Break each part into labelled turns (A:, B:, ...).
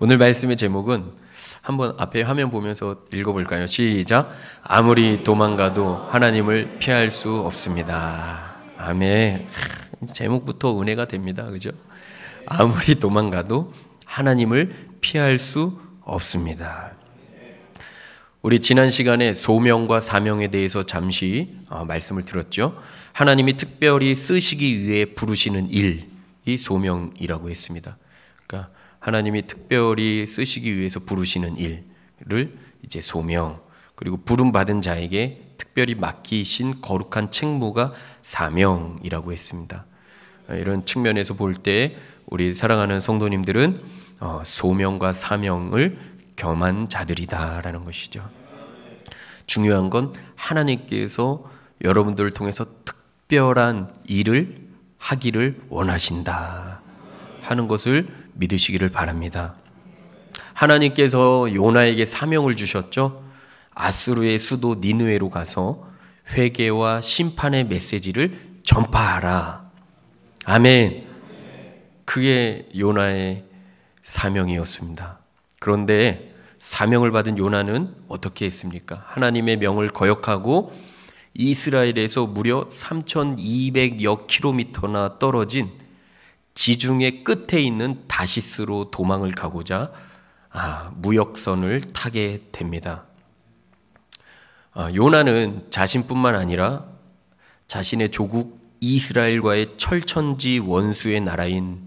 A: 오늘 말씀의 제목은 한번 앞에 화면 보면서 읽어볼까요? 시작. 아무리 도망가도 하나님을 피할 수 없습니다. 아멘. 제목부터 은혜가 됩니다. 그죠? 아무리 도망가도 하나님을 피할 수 없습니다. 우리 지난 시간에 소명과 사명에 대해서 잠시 말씀을 들었죠. 하나님이 특별히 쓰시기 위해 부르시는 일이 소명이라고 했습니다. 그러니까 하나님이 특별히 쓰시기 위해서 부르시는 일을 이제 소명, 그리고 부름받은 자에게 특별히 맡기신 거룩한 책무가 사명이라고 했습니다. 이런 측면에서 볼 때 우리 사랑하는 성도님들은 소명과 사명을 겸한 자들이다라는 것이죠. 중요한 건 하나님께서 여러분들을 통해서 특별한 일을 하기를 원하신다 하는 것을 믿으시기를 바랍니다. 하나님께서 요나에게 사명을 주셨죠. 아수르의 수도 니느웨로 가서 회개와 심판의 메시지를 전파하라. 아멘. 그게 요나의 사명이었습니다. 그런데 사명을 받은 요나는 어떻게 했습니까? 하나님의 명을 거역하고 이스라엘에서 무려 3,200여 킬로미터나 떨어진 지중해 끝에 있는 다시스로 도망을 가고자 무역선을 타게 됩니다. 요나는 자신뿐만 아니라 자신의 조국 이스라엘과의 철천지 원수의 나라인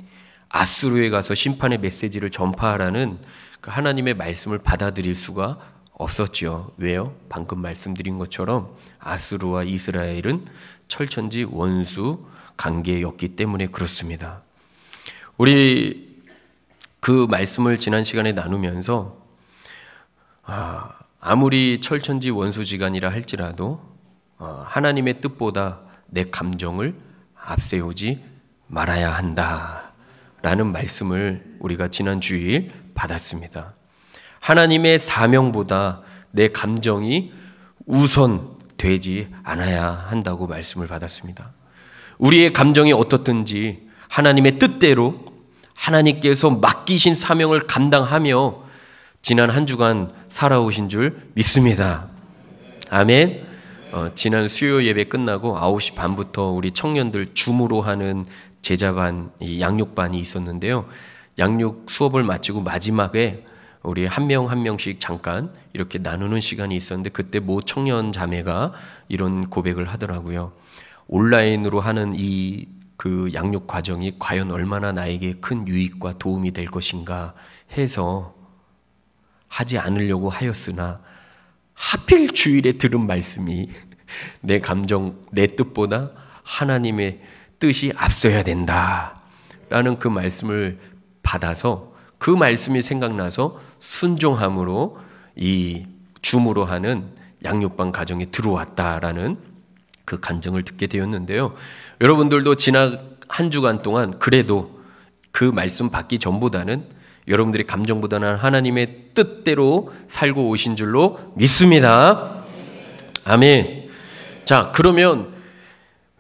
A: 아수르에 가서 심판의 메시지를 전파하라는 그 하나님의 말씀을 받아들일 수가 없었죠. 왜요? 방금 말씀드린 것처럼 아수르와 이스라엘은 철천지 원수 관계였기 때문에 그렇습니다. 우리 그 말씀을 지난 시간에 나누면서 아무리 철천지 원수지간이라 할지라도 하나님의 뜻보다 내 감정을 앞세우지 말아야 한다라는 말씀을 우리가 지난 주일 받았습니다. 하나님의 사명보다 내 감정이 우선되지 않아야 한다고 말씀을 받았습니다. 우리의 감정이 어떻든지 하나님의 뜻대로 하나님께서 맡기신 사명을 감당하며 지난 한 주간 살아오신 줄 믿습니다. 아멘. 지난 수요 예배 끝나고 9시 반부터 우리 청년들 줌으로 하는 제자반, 양육반이 있었는데요. 양육 수업을 마치고 마지막에 우리 한 명 한 명씩 잠깐 이렇게 나누는 시간이 있었는데 그때 모 청년 자매가 이런 고백을 하더라고요. 온라인으로 하는 그 양육 과정이 과연 얼마나 나에게 큰 유익과 도움이 될 것인가 해서 하지 않으려고 하였으나 하필 주일에 들은 말씀이 내 감정, 내 뜻보다 하나님의 뜻이 앞서야 된다라는 그 말씀을 받아서 그 말씀이 생각나서 순종함으로 이 줌으로 하는 양육반 가정에 들어왔다라는 그 간증을 듣게 되었는데요. 여러분들도 지난 한 주간 동안 그래도 그 말씀 받기 전보다는 여러분들의 감정보다는 하나님의 뜻대로 살고 오신 줄로 믿습니다. 아멘. 자, 그러면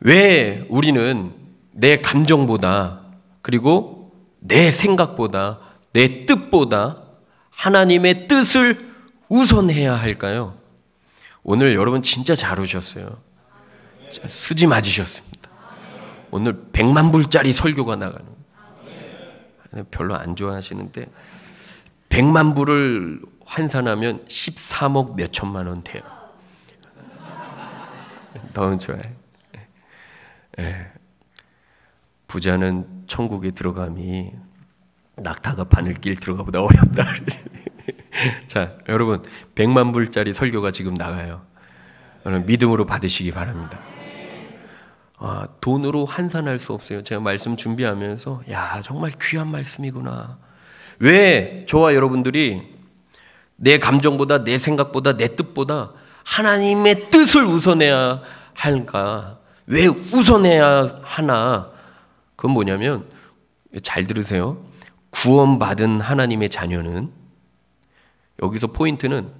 A: 왜 우리는 내 감정보다 그리고 내 생각보다 내 뜻보다 하나님의 뜻을 우선해야 할까요? 오늘 여러분 진짜 잘 오셨어요. 수지 맞으셨습니다. 오늘 100만 불짜리 설교가 나가는, 별로 안 좋아하시는데 100만 불을 환산하면 13억 몇 천만 원 돼요. 너무 좋아요. 부자는 천국에 들어감이 낙타가 바늘길 들어가보다 어렵다. 자, 여러분 100만 불짜리 설교가 지금 나가요. 여러분 믿음으로 받으시기 바랍니다. 돈으로 환산할 수 없어요. 제가 말씀 준비하면서 정말 귀한 말씀이구나. 왜 저와 여러분들이 내 감정보다 내 생각보다 내 뜻보다 하나님의 뜻을 우선해야 할까? 왜 우선해야 하나? 그건 뭐냐면 잘 들으세요. 구원받은 하나님의 자녀는, 여기서 포인트는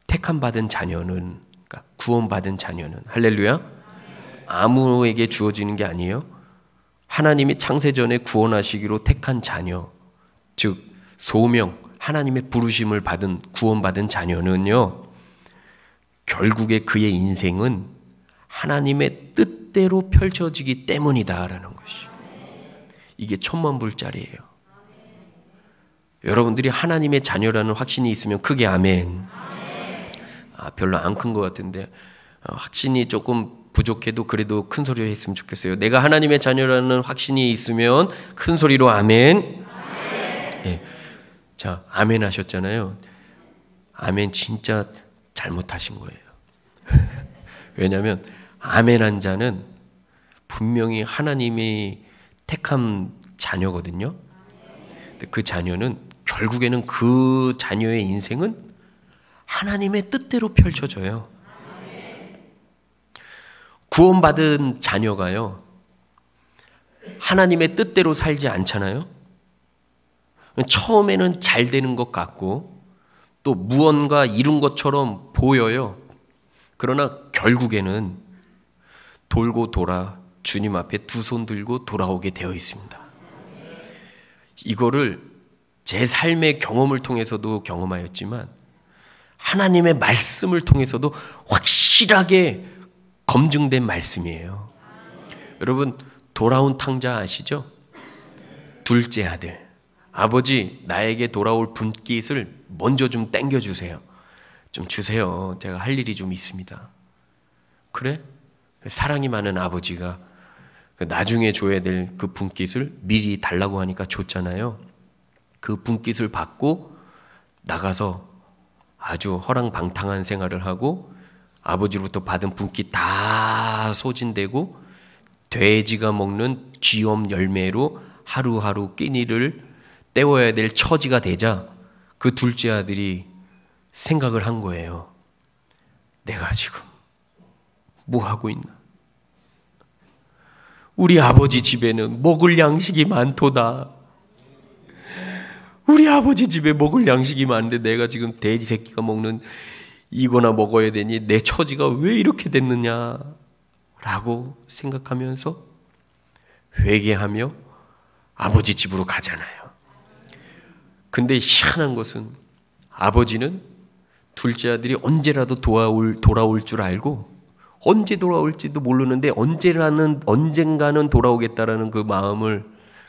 A: 택함받은 자녀는, 그러니까 구원받은 자녀는, 할렐루야, 아무에게 주어지는 게 아니에요. 하나님이 창세전에 구원하시기로 택한 자녀, 즉 소명, 하나님의 부르심을 받은, 구원받은 자녀는요, 결국에 그의 인생은 하나님의 뜻대로 펼쳐지기 때문이다라는 것이. 이게 천만불짜리예요. 여러분들이 하나님의 자녀라는 확신이 있으면 크게 아멘. 별로 안 큰 것 같은데 확신이 조금 부족해도 그래도 큰 소리로 했으면 좋겠어요. 내가 하나님의 자녀라는 확신이 있으면 큰 소리로 아멘. 네. 자, 아멘 하셨잖아요. 아멘 진짜 잘못하신 거예요. 왜냐하면 아멘한 자는 분명히 하나님이 택한 자녀거든요. 근데 그 자녀는 결국에는 그 자녀의 인생은 하나님의 뜻대로 펼쳐져요. 구원받은 자녀가요, 하나님의 뜻대로 살지 않잖아요. 처음에는 잘 되는 것 같고 또 무언가 이룬 것처럼 보여요. 그러나 결국에는 돌고 돌아 주님 앞에 두 손 들고 돌아오게 되어 있습니다. 이거를 제 삶의 경험을 통해서도 경험하였지만 하나님의 말씀을 통해서도 확실하게 검증된 말씀이에요. 여러분, 돌아온 탕자 아시죠? 둘째 아들. 아버지, 나에게 돌아올 분깃을 먼저 좀 땡겨주세요. 좀 주세요. 제가 할 일이 좀 있습니다. 그래? 사랑이 많은 아버지가 나중에 줘야 될 그 분깃을 미리 달라고 하니까 줬잖아요. 그 분깃을 받고 나가서 아주 허랑방탕한 생활을 하고 아버지로부터 받은 분깃 다 소진되고 돼지가 먹는 쥐엄 열매로 하루하루 끼니를 때워야 될 처지가 되자 그 둘째 아들이 생각을 한 거예요. 내가 지금 뭐 하고 있나? 우리 아버지 집에는 먹을 양식이 많도다. 우리 아버지 집에 먹을 양식이 많은데 내가 지금 돼지 새끼가 먹는 이거나 먹어야 되니 내 처지가 왜 이렇게 됐느냐 라고 생각하면서 회개하며 아버지 집으로 가잖아요. 근데 희한한 것은 아버지는 둘째 아들이 언제라도 돌아올 줄 알고 언제 돌아올지도 모르는데 언젠가는 돌아오겠다라는 그 마음을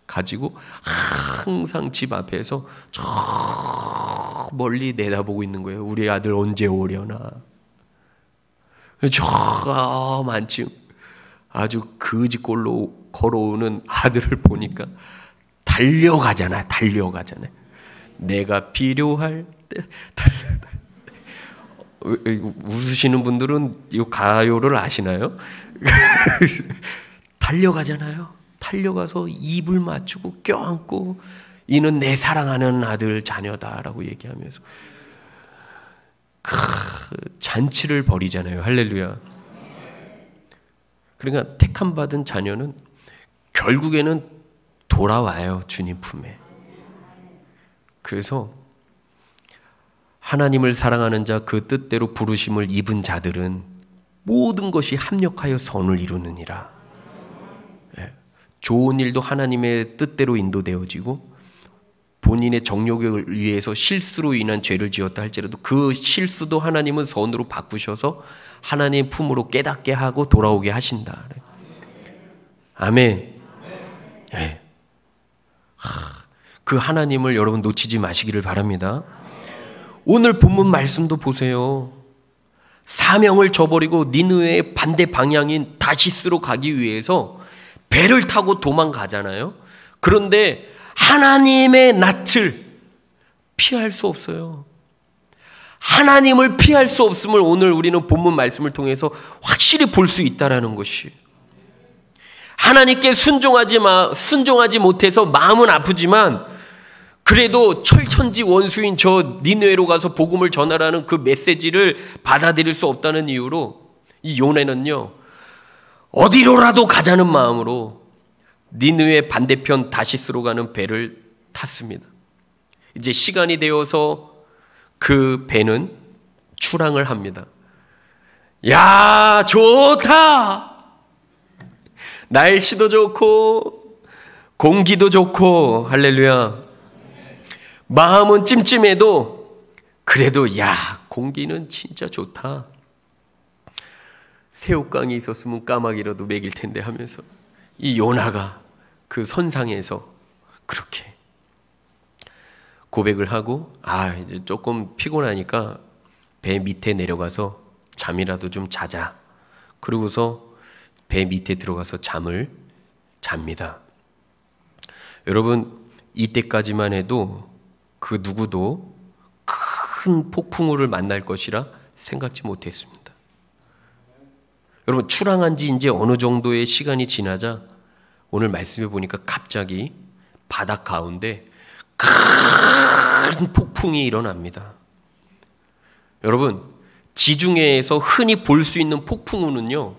A: 가지고 항상 집 앞에서 저 멀리 내다보고 있는 거예요. 우리 아들 언제 오려나. 저 많지 아주 거지꼴로 걸어오는 아들을 보니까 달려가잖아요. 내가 필요할 때 웃으시는 분들은 이 가요를 아시나요? 달려가잖아요. 달려가서 입을 맞추고 껴안고 이는 내 사랑하는 아들 자녀다라고 얘기하면서 잔치를 벌이잖아요. 할렐루야. 그러니까 택함 받은 자녀는 결국에는 돌아와요. 주님 품에. 그래서 하나님을 사랑하는 자, 그 뜻대로 부르심을 입은 자들은 모든 것이 합력하여 선을 이루느니라. 좋은 일도 하나님의 뜻대로 인도되어지고 본인의 정욕을 위해서 실수로 인한 죄를 지었다 할지라도 그 실수도 하나님은 선으로 바꾸셔서 하나님 품으로 깨닫게 하고 돌아오게 하신다. 아멘. 네. 그 하나님을 여러분 놓치지 마시기를 바랍니다. 오늘 본문 말씀도 보세요. 사명을 저버리고 니느웨의 반대 방향인 다시스로 가기 위해서 배를 타고 도망가잖아요. 그런데 하나님의 낯을 피할 수 없어요. 하나님을 피할 수 없음을 오늘 우리는 본문 말씀을 통해서 확실히 볼 수 있다라는 것이. 하나님께 순종하지 못해서 마음은 아프지만 그래도 철천지 원수인 저 니느웨로 가서 복음을 전하라는 그 메시지를 받아들일 수 없다는 이유로 이 요나는요, 어디로라도 가자는 마음으로 니느웨 반대편 다시스로 가는 배를 탔습니다. 이제 시간이 되어서 그 배는 출항을 합니다. 야, 좋다! 날씨도 좋고 공기도 좋고 할렐루야. 마음은 찜찜해도 그래도 야, 공기는 진짜 좋다. 새우깡이 있었으면 까마귀라도 먹일 텐데 하면서 이 요나가 그 선상에서 그렇게 고백을 하고 이제 조금 피곤하니까 배 밑에 내려가서 잠이라도 좀 자자. 그러고서 배 밑에 들어가서 잠을 잡니다. 여러분, 이때까지만 해도 그 누구도 큰 폭풍우를 만날 것이라 생각지 못했습니다. 여러분, 출항한 지 이제 어느 정도의 시간이 지나자 오늘 말씀해 보니까 갑자기 바닷 가운데 큰 폭풍이 일어납니다. 여러분, 지중해에서 흔히 볼 수 있는 폭풍우는요,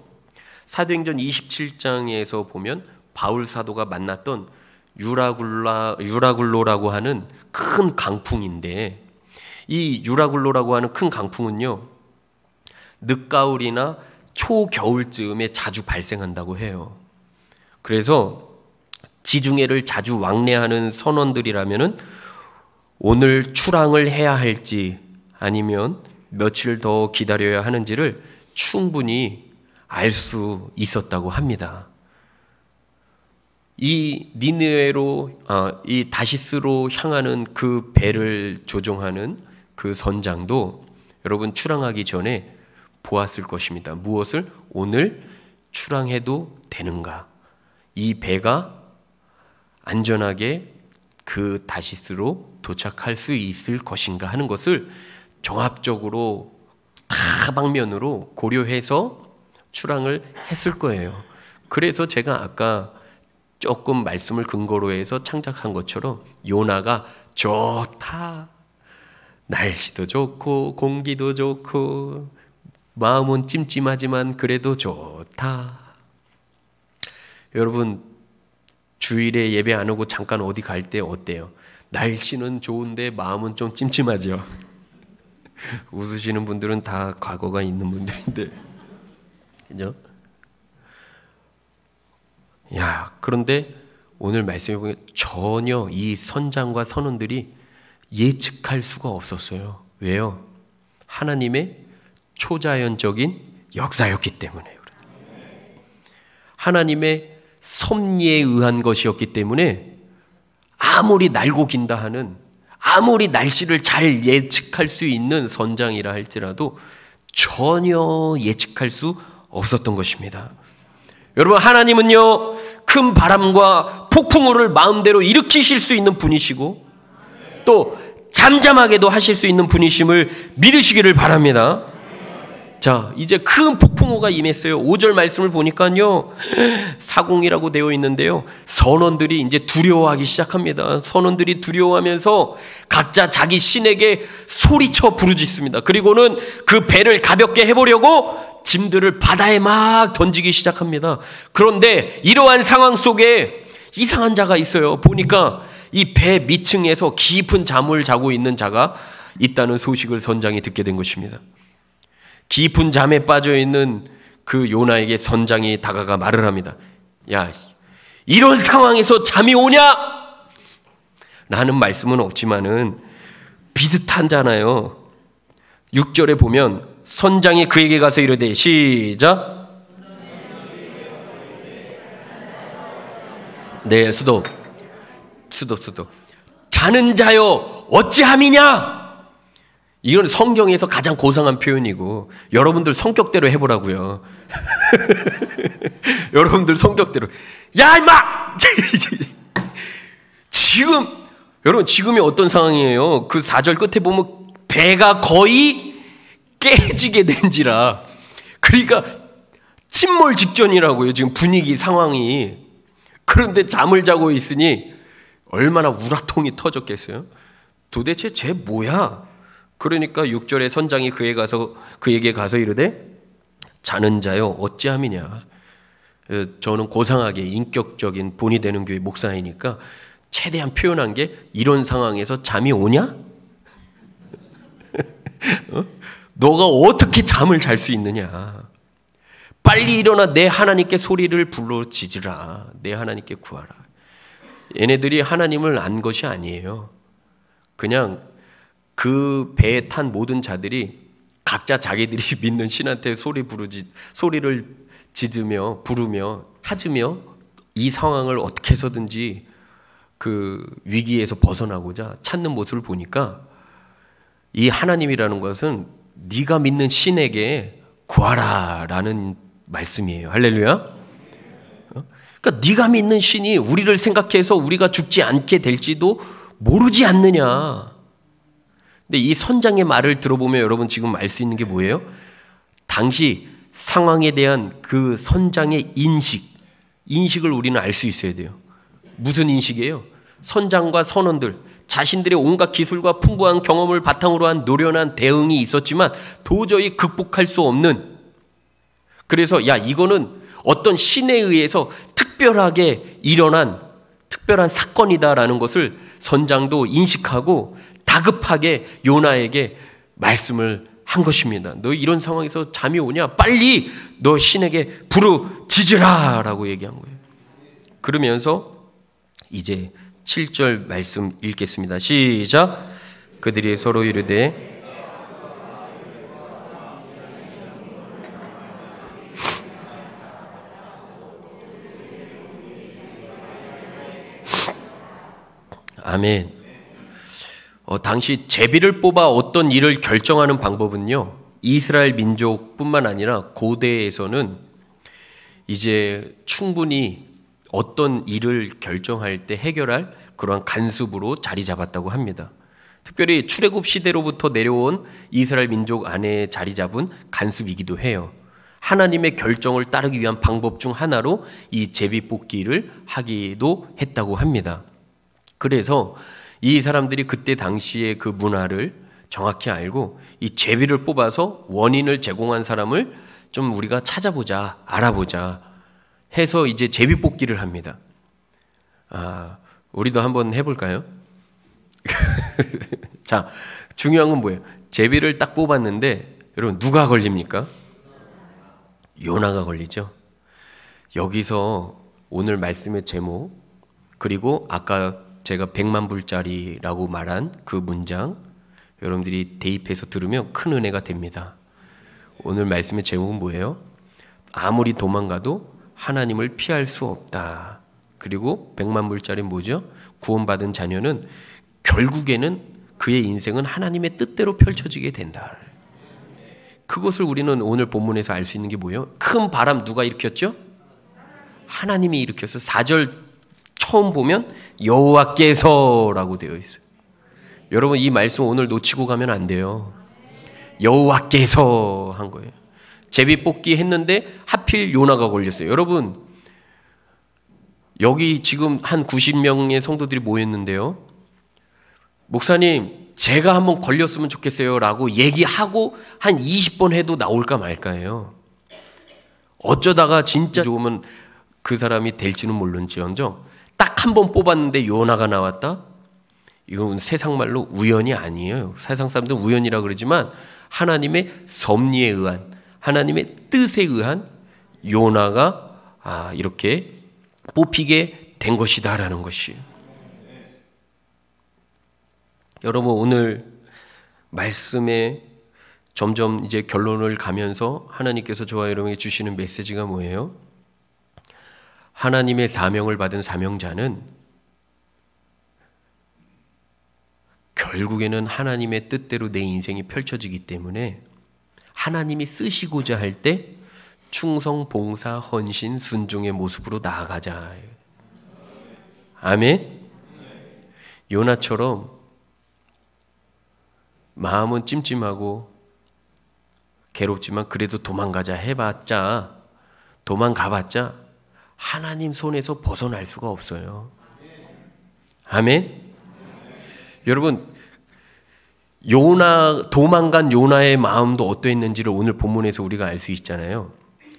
A: 사도행전 27장에서 보면 바울 사도가 만났던 유라굴로라고 하는 큰 강풍인데, 이 유라굴로라고 하는 큰 강풍은요, 늦가을이나 초겨울쯤에 자주 발생한다고 해요. 그래서 지중해를 자주 왕래하는 선원들이라면은 오늘 출항을 해야 할지 아니면 며칠 더 기다려야 하는지를 충분히 알 수 있었다고 합니다. 이 니느웨로 이 다시스로 향하는 그 배를 조종하는 그 선장도 여러분 출항하기 전에 보았을 것입니다. 무엇을? 오늘 출항해도 되는가? 이 배가 안전하게 그 다시스로 도착할 수 있을 것인가 하는 것을 종합적으로 다방면으로 고려해서 출항을 했을 거예요. 그래서 제가 아까 조금 말씀을 근거로 해서 창작한 것처럼 요나가 좋다. 날씨도 좋고 공기도 좋고 마음은 찜찜하지만 그래도 좋다. 여러분, 주일에 예배 안 오고 잠깐 어디 갈 때 어때요? 날씨는 좋은데 마음은 좀 찜찜하죠. 웃으시는 분들은 다 과거가 있는 분들인데, 그죠? 야, 그런데 오늘 말씀해 보면 전혀 이 선장과 선원들이 예측할 수가 없었어요. 왜요? 하나님의 초자연적인 역사였기 때문에. 하나님의 섭리에 의한 것이었기 때문에 아무리 날고 긴다 하는, 아무리 날씨를 잘 예측할 수 있는 선장이라 할지라도 전혀 예측할 수 없었던 것입니다. 여러분, 하나님은요, 큰 바람과 폭풍우를 마음대로 일으키실 수 있는 분이시고 또 잠잠하게도 하실 수 있는 분이심을 믿으시기를 바랍니다. 자, 이제 큰 폭풍우가 임했어요. 5절 말씀을 보니까요, 사공이라고 되어 있는데요, 선원들이 이제 두려워하기 시작합니다. 선원들이 두려워하면서 각자 자기 신에게 소리쳐 부르짖습니다. 그리고는 그 배를 가볍게 해보려고 짐들을 바다에 막 던지기 시작합니다. 그런데 이러한 상황 속에 이상한 자가 있어요. 보니까 이 배 밑층에서 깊은 잠을 자고 있는 자가 있다는 소식을 선장이 듣게 된 것입니다. 깊은 잠에 빠져있는 그 요나에게 선장이 다가가 말을 합니다. 야, 이런 상황에서 잠이 오냐? 라는 말씀은 없지만은 비슷하잖아요. 6절에 보면 선장이 그에게 가서 이르되, 시작. 네, 수도. 자는 자여 어찌함이냐? 이건 성경에서 가장 고상한 표현이고, 여러분들 성격대로 해보라고요. 여러분들 성격대로. 야, 임마! 여러분, 지금이 어떤 상황이에요? 그 4절 끝에 보면 배가 거의 깨지게 된지라. 그러니까 침몰 직전이라고요, 지금 분위기 상황이. 그런데 잠을 자고 있으니 얼마나 우라통이 터졌겠어요? 도대체 쟤 뭐야? 그러니까 6절에 선장이 그에게 가서 이르되, 자는 자여 어찌함이냐. 저는 고상하게 인격적인 본이 되는 교회 목사이니까 최대한 표현한 게, 이런 상황에서 잠이 오냐? 너가 어떻게 잠을 잘 수 있느냐? 빨리 일어나 내 하나님께 소리를 불러짖으라. 내 하나님께 구하라. 얘네들이 하나님을 안 것이 아니에요. 그냥 그 배에 탄 모든 자들이 각자 자기들이 믿는 신한테 소리를 지르며 부르며 찾으며 이 상황을 어떻게 해서든지 그 위기에서 벗어나고자 찾는 모습을 보니까 이 하나님이라는 것은 네가 믿는 신에게 구하라라는 말씀이에요. 할렐루야. 그러니까 네가 믿는 신이 우리를 생각해서 우리가 죽지 않게 될지도 모르지 않느냐. 근데 이 선장의 말을 들어보면 여러분 지금 알 수 있는 게 뭐예요? 당시 상황에 대한 그 선장의 인식을 우리는 알 수 있어야 돼요. 무슨 인식이에요? 선장과 선원들, 자신들의 온갖 기술과 풍부한 경험을 바탕으로 한 노련한 대응이 있었지만 도저히 극복할 수 없는, 그래서 야 이거는 어떤 신에 의해서 특별하게 일어난 특별한 사건이다라는 것을 선장도 인식하고 다급하게 요나에게 말씀을 한 것입니다. 너 이런 상황에서 잠이 오냐? 빨리 너 신에게 부르짖으라 라고 얘기한 거예요. 그러면서 이제 7절 말씀 읽겠습니다. 시작. 그들이 서로 이르되 아멘. 당시 제비를 뽑아 어떤 일을 결정하는 방법은요, 이스라엘 민족뿐만 아니라 고대에서는 이제 충분히 어떤 일을 결정할 때 해결할 그러한 간습으로 자리 잡았다고 합니다. 특별히 출애굽 시대로부터 내려온 이스라엘 민족 안에 자리 잡은 간습이기도 해요. 하나님의 결정을 따르기 위한 방법 중 하나로 이 제비 뽑기를 하기도 했다고 합니다. 그래서 이 사람들이 그때 당시의 그 문화를 정확히 알고 이 제비를 뽑아서 원인을 제공한 사람을 좀 우리가 찾아보자, 알아보자 해서 이제 제비 뽑기를 합니다. 우리도 한번 해볼까요? 자, 중요한 건 뭐예요? 제비를 딱 뽑았는데 여러분 누가 걸립니까? 요나가 걸리죠. 여기서 오늘 말씀의 제목, 그리고 아까 제가 100만 불짜리라고 말한 그 문장, 여러분들이 대입해서 들으면 큰 은혜가 됩니다. 오늘 말씀의 제목은 뭐예요? 아무리 도망가도 하나님을 피할 수 없다. 그리고 100만 불짜리는 뭐죠? 구원받은 자녀는 결국에는 그의 인생은 하나님의 뜻대로 펼쳐지게 된다. 그것을 우리는 오늘 본문에서 알 수 있는 게 뭐예요? 큰 바람 누가 일으켰죠? 하나님이 일으켜서 4절 처음 보면 여호와께서라고 되어 있어요. 여러분 이 말씀 오늘 놓치고 가면 안 돼요. 여호와께서 한 거예요. 제비 뽑기 했는데 하필 요나가 걸렸어요. 여러분 여기 지금 한 90명의 성도들이 모였는데요. 목사님 제가 한번 걸렸으면 좋겠어요 라고 얘기하고 한 20번 해도 나올까 말까예요. 어쩌다가 진짜 좋으면 그 사람이 될지는 모르는지언정 딱 한 번 뽑았는데 요나가 나왔다? 이건 세상 말로 우연이 아니에요. 세상 사람들은 우연이라 그러지만 하나님의 섭리에 의한, 하나님의 뜻에 의한 요나가 이렇게 뽑히게 된 것이다라는 것이에요. 여러분 오늘 말씀에 점점 이제 결론을 가면서 하나님께서 저와 여러분에게 주시는 메시지가 뭐예요? 하나님의 사명을 받은 사명자는 결국에는 하나님의 뜻대로 내 인생이 펼쳐지기 때문에 하나님이 쓰시고자 할 때 충성, 봉사, 헌신, 순종의 모습으로 나아가자. 아멘? 요나처럼 마음은 찜찜하고 괴롭지만 그래도 도망가자 해봤자, 도망가봤자 하나님 손에서 벗어날 수가 없어요. 아멘? 여러분 도망간 요나의 마음도 어떠했는지를 오늘 본문에서 우리가 알 수 있잖아요.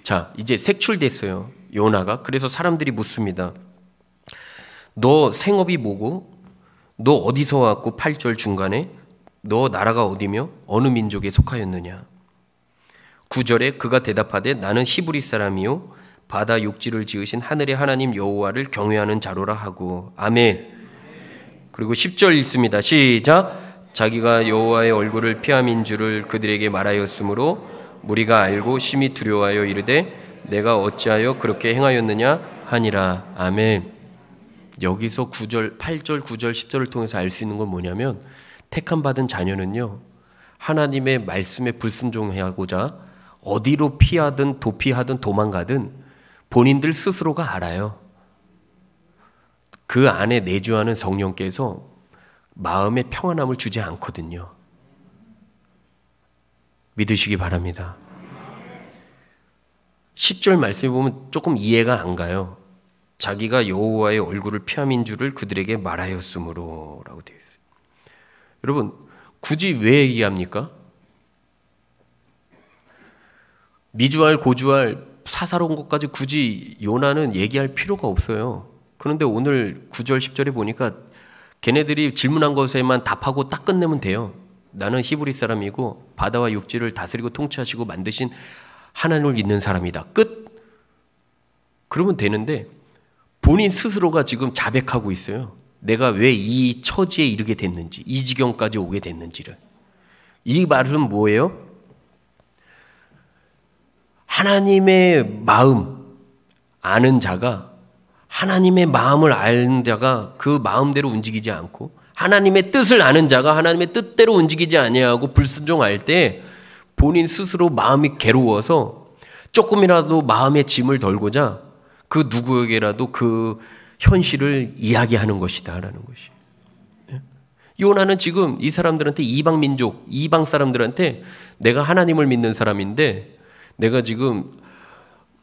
A: 자, 이제 색출됐어요. 요나가. 그래서 사람들이 묻습니다. 너 생업이 뭐고? 너 어디서 왔고? 8절 중간에 너 나라가 어디며 어느 민족에 속하였느냐? 9절에 그가 대답하되 나는 히브리 사람이요 바다 육지를 지으신 하늘의 하나님 여호와를 경외하는 자로라 하고. 아멘. 그리고 10절 읽습니다. 시작. 자기가 여호와의 얼굴을 피함인 줄을 그들에게 말하였으므로 무리가 알고 심히 두려워하여 이르되 내가 어찌하여 그렇게 행하였느냐 하니라. 아멘. 여기서 9절, 8절, 9절, 10절을 통해서 알 수 있는 건 뭐냐면 택함 받은 자녀는요, 하나님의 말씀에 불순종하고자 어디로 피하든 도피하든 도망가든 본인들 스스로가 알아요. 그 안에 내주하는 성령께서 마음의 평안함을 주지 않거든요. 믿으시기 바랍니다. 10절 말씀에 보면 조금 이해가 안 가요. 자기가 여호와의 얼굴을 피함인 줄을 그들에게 말하였으므로 라고 되어 있어요. 여러분, 굳이 왜 얘기합니까? 미주알 고주알 사사로운 것까지 굳이 요나는 얘기할 필요가 없어요. 그런데 오늘 9절 10절에 보니까 걔네들이 질문한 것에만 답하고 딱 끝내면 돼요. 나는 히브리 사람이고 바다와 육지를 다스리고 통치하시고 만드신 하나님을 믿는 사람이다. 끝. 그러면 되는데 본인 스스로가 지금 자백하고 있어요. 내가 왜 이 처지에 이르게 됐는지, 이 지경까지 오게 됐는지를. 이 말은 뭐예요? 하나님의 마음 아는 자가, 하나님의 마음을 아는 자가 그 마음대로 움직이지 않고, 하나님의 뜻을 아는 자가 하나님의 뜻대로 움직이지 아니하고 불순종할 때 본인 스스로 마음이 괴로워서 조금이라도 마음의 짐을 덜고자 그 누구에게라도 그 현실을 이야기하는 것이다라는 것이에요. 요나는 지금 이 사람들한테, 이방 민족, 이방 사람들한테 내가 하나님을 믿는 사람인데 내가 지금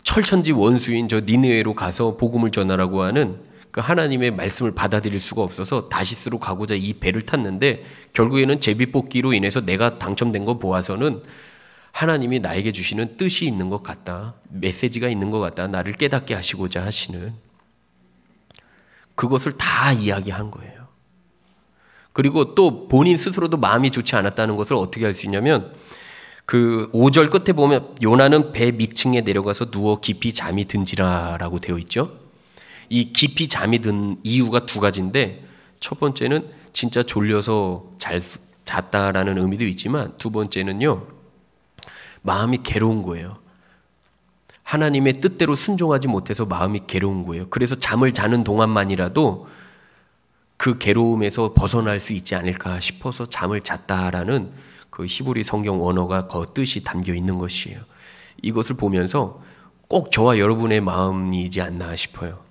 A: 철천지 원수인 저 니느웨로 가서 복음을 전하라고 하는 그 하나님의 말씀을 받아들일 수가 없어서 다시스로 가고자 이 배를 탔는데 결국에는 제비뽑기로 인해서 내가 당첨된 거 보아서는 하나님이 나에게 주시는 뜻이 있는 것 같다. 메시지가 있는 것 같다. 나를 깨닫게 하시고자 하시는 그것을 다 이야기한 거예요. 그리고 또 본인 스스로도 마음이 좋지 않았다는 것을 어떻게 알 수 있냐면 그 5절 끝에 보면 요나는 배 밑층에 내려가서 누워 깊이 잠이 든지라라고 되어 있죠. 이 깊이 잠이 든 이유가 두 가지인데 첫 번째는 진짜 졸려서 잘 잤다라는 의미도 있지만 두 번째는요, 마음이 괴로운 거예요. 하나님의 뜻대로 순종하지 못해서 마음이 괴로운 거예요. 그래서 잠을 자는 동안만이라도 그 괴로움에서 벗어날 수 있지 않을까 싶어서 잠을 잤다라는 그 히브리 성경 원어가 그 뜻이 담겨 있는 것이에요. 이것을 보면서 꼭 저와 여러분의 마음이지 않나 싶어요.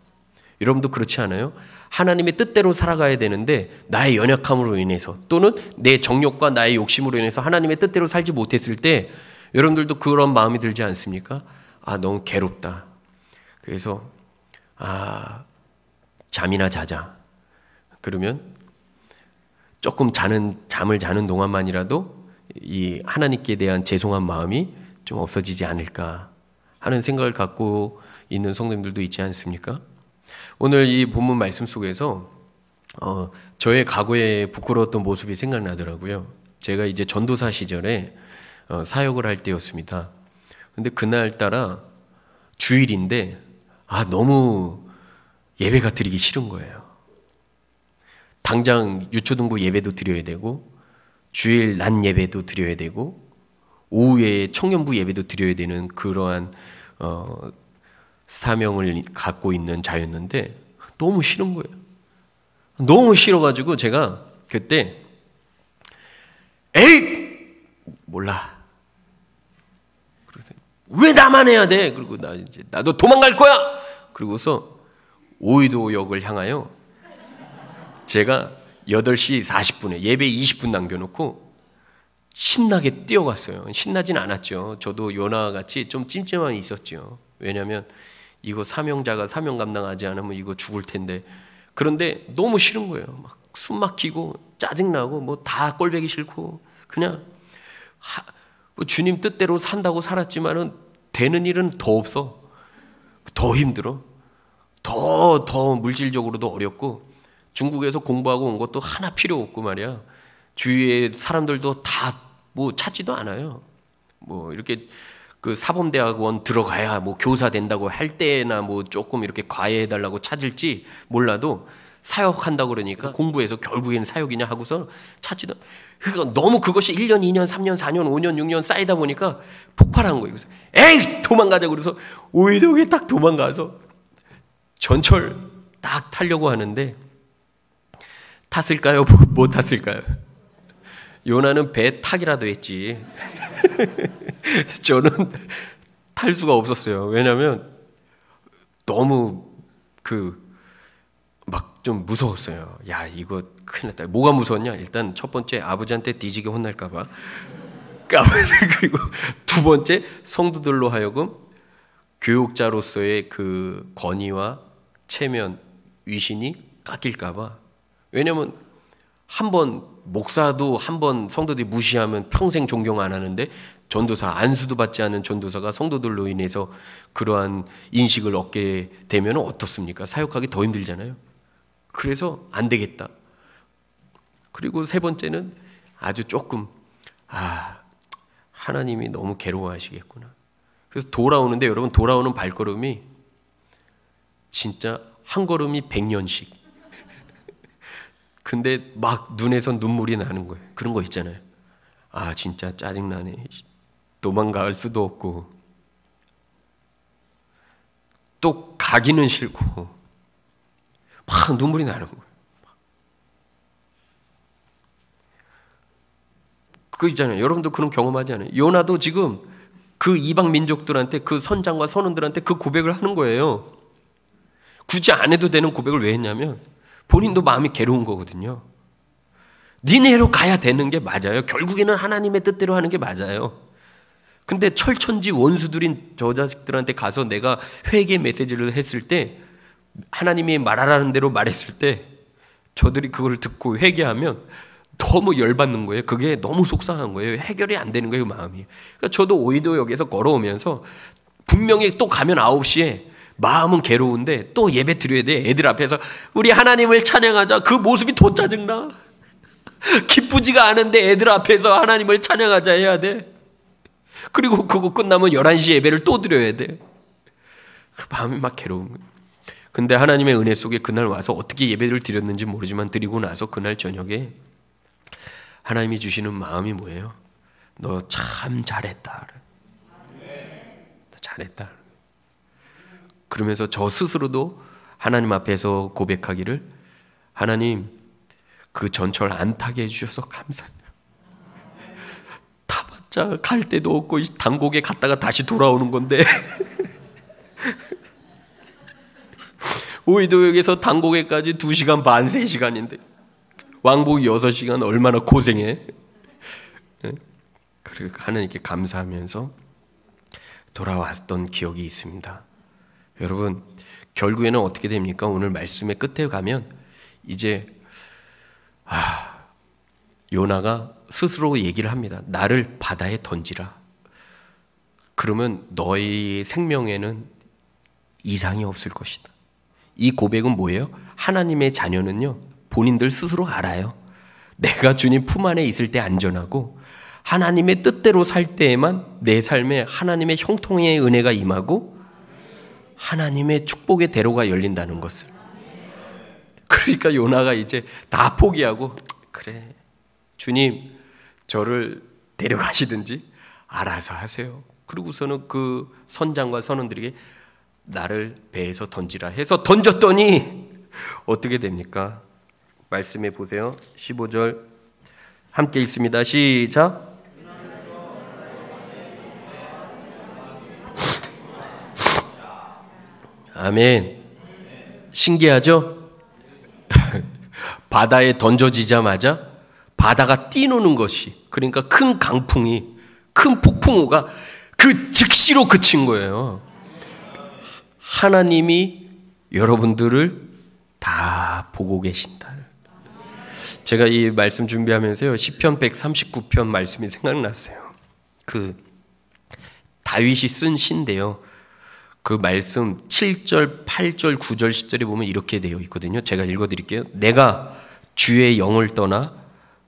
A: 여러분도 그렇지 않아요? 하나님의 뜻대로 살아가야 되는데 나의 연약함으로 인해서 또는 내 정욕과 나의 욕심으로 인해서 하나님의 뜻대로 살지 못했을 때 여러분들도 그런 마음이 들지 않습니까? 아, 너무 괴롭다. 그래서 잠이나 자자. 그러면 조금 잠을 자는 동안만이라도 이 하나님께 대한 죄송한 마음이 좀 없어지지 않을까 하는 생각을 갖고 있는 성도님들도 있지 않습니까? 오늘 이 본문 말씀 속에서 저의 과거의 부끄러웠던 모습이 생각나더라고요. 제가 이제 전도사 시절에 사역을 할 때였습니다. 근데 그날따라 주일인데 너무 예배가 드리기 싫은 거예요. 당장 유초등부 예배도 드려야 되고 주일 낮 예배도 드려야 되고 오후에 청년부 예배도 드려야 되는 그러한 사명을 갖고 있는 자였는데 너무 싫은 거예요. 너무 싫어가지고 제가 그때 몰라. 그래서 왜 나만 해야 돼? 그리고 나도 도망갈 거야. 그리고서 오이도역을 향하여 제가 8시 40분에 예배 20분 남겨놓고 신나게 뛰어갔어요. 신나진 않았죠. 저도 요나같이 좀 찜찜함이 있었죠. 왜냐하면 이거 사명자가 사명 감당하지 않으면 이거 죽을 텐데. 그런데 너무 싫은 거예요. 막 숨 막히고 짜증나고 뭐 다 꼴보기 싫고 그냥 주님 뜻대로 산다고 살았지만은 되는 일은 더 없어. 더 힘들어. 더 물질적으로도 어렵고 중국에서 공부하고 온 것도 하나 필요 없고 말이야. 주위에 사람들도 다 뭐 찾지도 않아요. 뭐 이렇게 그 사범대학원 들어가야 뭐 교사 된다고 할 때나 뭐 조금 이렇게 과외해달라고 찾을지 몰라도 사역한다고 그러니까 공부해서 결국에는 사역이냐 하고서 찾지도. 그러니까 너무 그것이 1년, 2년, 3년, 4년, 5년, 6년 쌓이다 보니까 폭발한 거예요. 그래서 에이 도망가자 그래서 오이도에 딱 도망가서 전철 딱 타려고 하는데 탔을까요? 못 탔을까요? 요나는 배 타기라도 했지. 저는 탈 수가 없었어요. 왜냐하면 너무 막 좀 무서웠어요. 야 이거 큰일 났다. 뭐가 무서웠냐? 일단 첫 번째 아버지한테 뒤지게 혼날까봐. 그리고 두 번째 성도들로 하여금 교육자로서의 그 권위와 체면, 위신이 깎일까봐. 왜냐면 한번 목사도 한번 성도들이 무시하면 평생 존경 안 하는데 전도사, 안수도 받지 않은 전도사가 성도들로 인해서 그러한 인식을 얻게 되면 어떻습니까? 사역하기 더 힘들잖아요. 그래서 안 되겠다. 그리고 세 번째는 아주 조금 하나님이 너무 괴로워하시겠구나. 그래서 돌아오는데 여러분 돌아오는 발걸음이 진짜 한 걸음이 100년씩. 근데 막 눈에서 눈물이 나는 거예요. 그런 거 있잖아요. 진짜 짜증나네. 도망갈 수도 없고 또 가기는 싫고 막 눈물이 나는 거예요. 그거 있잖아요. 여러분도 그런 경험하지 않아요? 요나도 지금 그 이방 민족들한테 그 선장과 선원들한테 그 고백을 하는 거예요. 굳이 안 해도 되는 고백을 왜 했냐면 본인도 마음이 괴로운 거거든요. 니네로 가야 되는 게 맞아요. 결국에는 하나님의 뜻대로 하는 게 맞아요. 근데 철천지 원수들인 저 자식들한테 가서 내가 회개 메시지를 했을 때 하나님이 말하라는 대로 말했을 때 저들이 그걸 듣고 회개하면 너무 열받는 거예요. 그게 너무 속상한 거예요. 해결이 안 되는 거예요, 마음이. 그러니까 저도 오이도역에서 걸어오면서 분명히 또 가면 9시에 마음은 괴로운데 또 예배 드려야 돼. 애들 앞에서 우리 하나님을 찬양하자. 그 모습이 더 짜증나. 기쁘지가 않은데 애들 앞에서 하나님을 찬양하자 해야 돼. 그리고 그거 끝나면 11시 예배를 또 드려야 돼. 마음이 막 괴로운 거예요. 근데 하나님의 은혜 속에 그날 와서 어떻게 예배를 드렸는지 모르지만 드리고 나서 그날 저녁에 하나님이 주시는 마음이 뭐예요? 너 참 잘했다. 잘했다. 그러면서 저 스스로도 하나님 앞에서 고백하기를 하나님 그 전철 안 타게 해주셔서 감사해요. 타봤자 갈 데도 없고 단곡에 갔다가 다시 돌아오는 건데 오이도역에서 단곡에까지 2시간 반, 3시간인데 왕복 6시간 얼마나 고생해. 그리고 하나님께 감사하면서 돌아왔던 기억이 있습니다. 여러분 결국에는 어떻게 됩니까? 오늘 말씀의 끝에 가면 이제 요나가 스스로 얘기를 합니다. 나를 바다에 던지라. 그러면 너희 생명에는 이상이 없을 것이다. 이 고백은 뭐예요? 하나님의 자녀는요 본인들 스스로 알아요. 내가 주님 품 안에 있을 때 안전하고 하나님의 뜻대로 살 때에만 내 삶에 하나님의 형통의 은혜가 임하고 하나님의 축복의 대로가 열린다는 것을. 그러니까 요나가 이제 다 포기하고 그래 주님 저를 데려가시든지 알아서 하세요. 그러고서는 그 선장과 선원들에게 나를 배에서 던지라 해서 던졌더니 어떻게 됩니까? 말씀해 보세요. 15절 함께 읽습니다. 시작. 아멘. 신기하죠? 바다에 던져지자마자 바다가 뛰노는 것이, 그러니까 큰 강풍이, 큰 폭풍우가 그 즉시로 그친 거예요. 하나님이 여러분들을 다 보고 계신다. 제가 이 말씀 준비하면서요, 시편 139편 말씀이 생각났어요. 그 다윗이 쓴 시인데요. 그 말씀 7절, 8절, 9절, 10절에 보면 이렇게 되어 있거든요. 제가 읽어드릴게요. 내가 주의 영을 떠나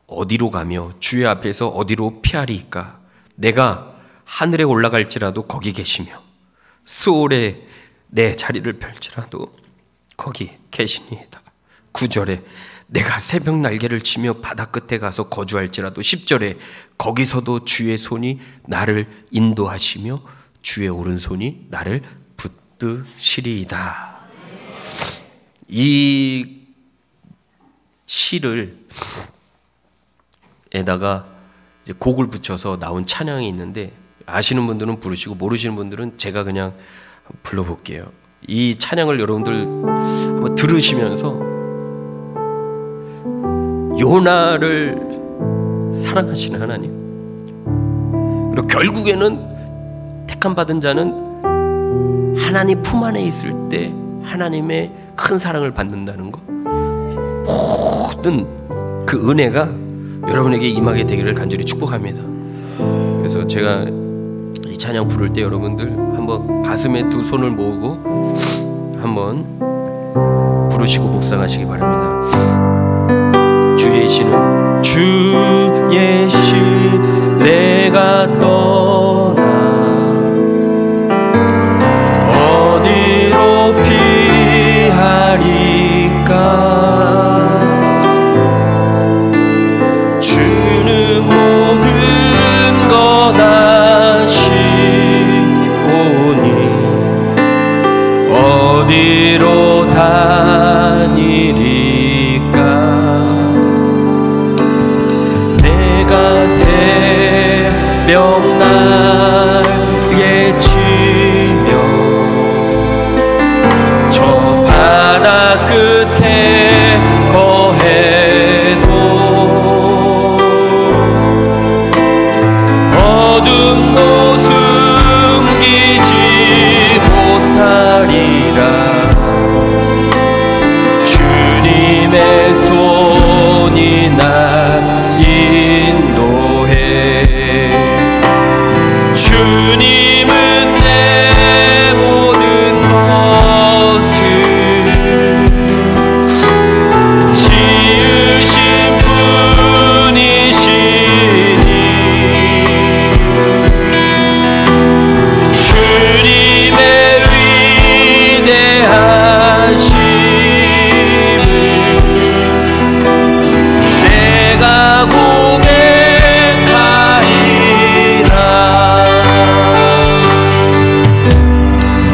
A: 어디로 가며 주의 앞에서 어디로 피하리이까? 내가 하늘에 올라갈지라도 거기 계시며 수월에 내 자리를 펼치라도 거기 계시니이다. 9절에 내가 새벽 날개를 치며 바다 끝에 가서 거주할지라도 10절에 거기서도 주의 손이 나를 인도하시며 주의 오른손이 나를 붙드시리이다. 이 시를 에다가 이제 곡을 붙여서 나온 찬양이 있는데 아시는 분들은 부르시고 모르시는 분들은 제가 그냥 불러볼게요. 이 찬양을 여러분들 한번 들으시면서 요나를 사랑하시는 하나님, 그리고 결국에는 택함 받은 자는 하나님 품 안에 있을 때 하나님의 큰 사랑을 받는다는 것, 모든 그 은혜가 여러분에게 임하게 되기를 간절히 축복합니다. 그래서 제가 이 찬양 부를 때 여러분들 한번 가슴에 두 손을 모으고 한번 부르시고 묵상하시기 바랍니다. 주의 시는 주의 시 내가 떠나 어디로 피하리까 주는 모든 것 아시오니 어디로 다니리까 내가 새벽 날개 치며 저 바다 끝에 거해도 어둠도 숨기지 못하리라 주님의 손이 날 인도해 주님은 내 모든 것을 지으신 분이시니 주님의 위대하심을 내가 고백하리라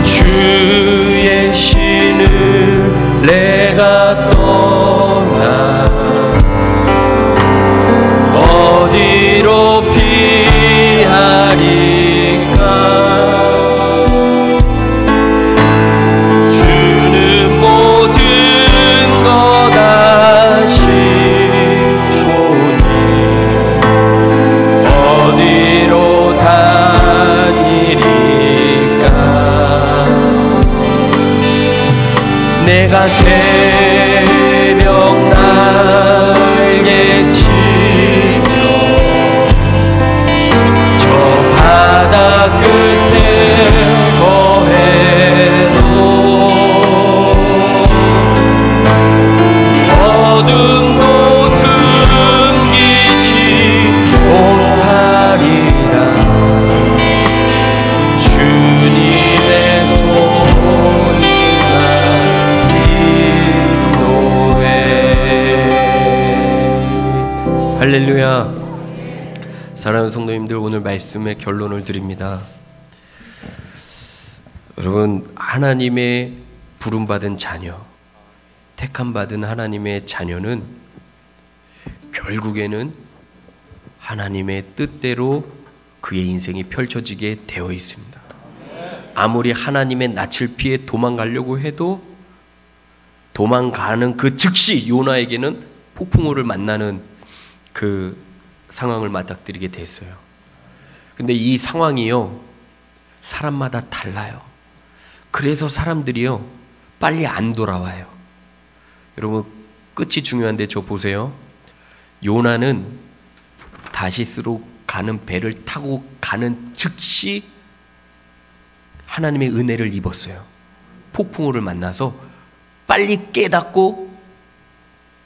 A: 주의 신을 내가 떠나 어디로 피하리까 주는 모든 것 아시오니 어디로 다니리까 내가 새벽 날개 치며 저 바다 끝에 거해도 어둠도 숨기지 못하리라 주님의 손이 날 인도해. 할렐루야. 사랑하는 성도님들, 오늘 말씀의 결론을 드립니다. 여러분, 하나님의 부름받은 자녀, 택함받은 하나님의 자녀는 결국에는 하나님의 뜻대로 그의 인생이 펼쳐지게 되어 있습니다. 아무리 하나님의 낯을 피해 도망가려고 해도 도망가는 그 즉시 요나에게는 폭풍우를 만나는 그 상황을 맞닥뜨리게 됐어요. 근데 이 상황이요, 사람마다 달라요. 그래서 사람들이요, 빨리 안 돌아와요. 여러분, 끝이 중요한데 저 보세요. 요나는 다시스로 가는 배를 타고 가는 즉시 하나님의 은혜를 입었어요. 폭풍우를 만나서 빨리 깨닫고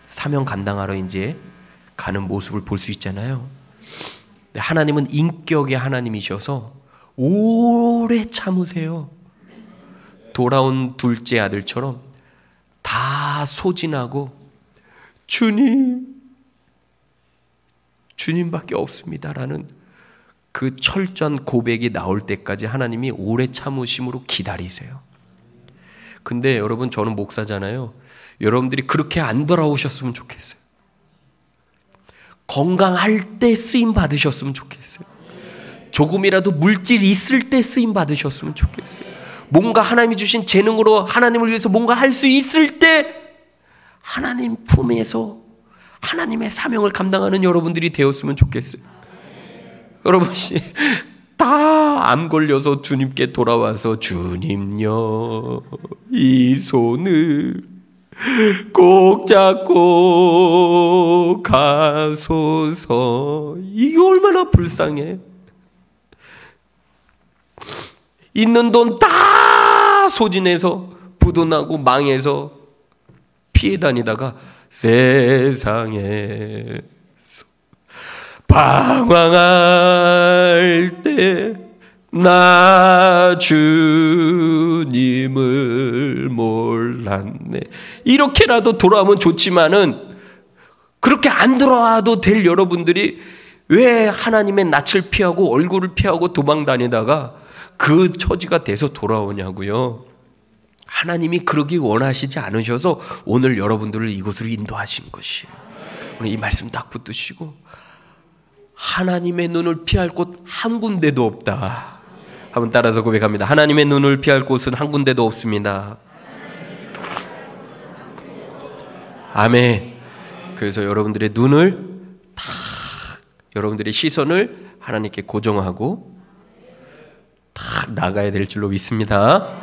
A: 사명 감당하러 이제 가는 모습을 볼 수 있잖아요. 하나님은 인격의 하나님이셔서 오래 참으세요. 돌아온 둘째 아들처럼 다 소진하고 주님밖에 없습니다라는 그 철저한 고백이 나올 때까지 하나님이 오래 참으심으로 기다리세요. 근데 여러분, 저는 목사잖아요. 여러분들이 그렇게 안 돌아오셨으면 좋겠어요. 건강할 때 쓰임 받으셨으면 좋겠어요. 조금이라도 물질이 있을 때 쓰임 받으셨으면 좋겠어요. 뭔가 하나님이 주신 재능으로 하나님을 위해서 뭔가 할 수 있을 때 하나님 품에서 하나님의 사명을 감당하는 여러분들이 되었으면 좋겠어요. 여러분이 다 암 걸려서 주님께 돌아와서 주님요 이 손을 꼭 잡고 가소서. 이게 얼마나 불쌍해. 있는 돈 다 소진해서 부도나고 망해서 피해 다니다가 세상에 방황할 때 나 주님을 몰랐네. 이렇게라도 돌아오면 좋지만은 그렇게 안 돌아와도 될 여러분들이 왜 하나님의 낯을 피하고 얼굴을 피하고 도망 다니다가 그 처지가 돼서 돌아오냐고요. 하나님이 그러기 원하시지 않으셔서 오늘 여러분들을 이곳으로 인도하신 것이에요. 오늘 이 말씀 딱 붙드시고, 하나님의 눈을 피할 곳 한 군데도 없다. 한번 따라서 고백합니다. 하나님의 눈을 피할 곳은 한 군데도 없습니다. 아멘. 그래서 여러분들의 눈을 딱, 여러분들의 시선을 하나님께 고정하고 딱 나가야 될 줄로 믿습니다.